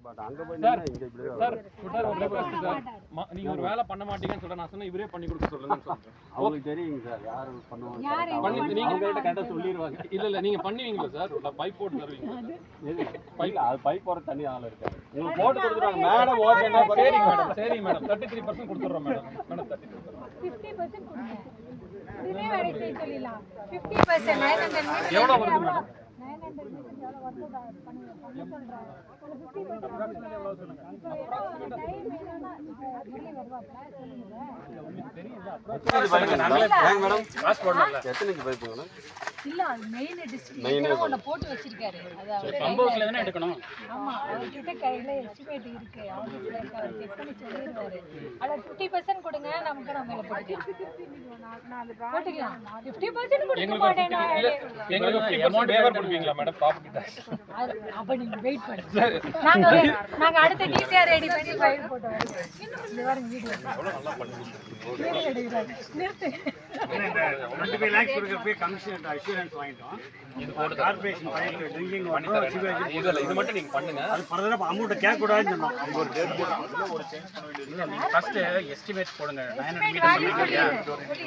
Sir ஒரு request sir, நீங்க ஒரு வேலை பண்ண மாட்டீங்கன்னு சொல்ல நான் சொன்னேன், இவரே பண்ணி கொடுக்க சொல்லுங்கன்னு சொல்றேன். அவங்களுக்கு தெரியுங்க சார் யாரு பண்ணுவாங்க, நீங்க கிட்ட கரெக்டா சொல்லிடுவாங்க. இல்ல நீங்க பண்ணுவீங்களா சார்? ஒரு பைப் போட்டு தருவீங்க? அது பைப் போற தனி ஆள் இருக்காரு, உங்களுக்கு போட்டு கொடுத்துருவாங்க மேடம். ஓகேண்ணா, சரிங்க மேடம் 33% கொடுத்துறோம் மேடம். 50% கொடுங்க. இதுவே வேலை செய்ய சொல்லிடலாம். 50% 900 எவ்வளவு வருது மேடம்? 900 எவ்வளவு வருது பண்ண சொல்றேன். 50% எவ்வளவு சொல்லுங்க? டைம் வேணும்னா முரளி வருவாப்ல சொல்லுங்க. எத்தனைக்கு பைப்புங்க? இல்ல அது மெயின் டிஸ்ட்ரிக்ட் ஒண்ணு போட்டு வச்சிருக்காரு. அது அவரே பம்பவுஸ்ல தான எடுக்கணும். ஆமா, அவர்கிட்ட கையில எஸ்டிமேட் இருக்கு. ஆபீஸ்ல இருக்க, அவர் செக் பண்ணி சொல்லிடுவாரு. அத 50% கொடுங்க, நமக்கு நம்ம மேல போட்டுக்கலாம். 50% கொடுக்க மாட்டேனா? எங்களுக்கு அமௌண்ட் வேவர் கொடுப்பீங்களா மேடம்? Property tax. அப்ப நீங்க வெயிட் பண்ணுங்க. நாங்க அடுத்த டிடிஆர் ரெடி பண்ணி ஃபைல் போட்டு வரோம். இந்த வாரம் வீடியோ எவ்வளவு நல்லா பண்ணுவீங்க. நிறுத்து. 25 lakhs கொடுக்கறப்பே கமிஷன் அஷூரன்ஸ் வாங்கிட்டோம். இது கார்ப்பரேஷன் பைப் ட்ரிங்கிங் வாட்டர் இது மட்டும் நீங்க பண்ணுங்க. அது ஃபர்தரா அமௌண்ட் கேட்க கூடாதுன்னு சொன்னோம். அவங்க ஒரு டேட் போடுறாங்க, ஒரு சேஞ்ச் பண்ண வேண்டியது. இல்ல நீங்க ஃபர்ஸ்ட் எஸ்டிமேட் போடுங்க. 900 மீட்டர் சொல்லுங்க.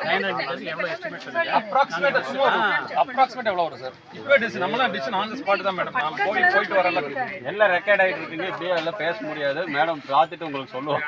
900 மீட்டருக்கு எவ்வளவு எஸ்டிமேட் சொல்லுங்க. அப்ராக்ஸிமேட் எவ்வளவு வரும் சார்? இப்போ நம்மள டிசிஷன் ஆன் தி ஸ்பாட் தான் மேடம். நான் போயிட்டு வரல. எல்லாம் ரெக்கார்ட் ஆயிட்டு இருக்குங்க, இப்படியே எல்லாம் பேச முடியாது மேடம். பார்த்துட்டு உங்களுக்கு சொல்லுவாங்க.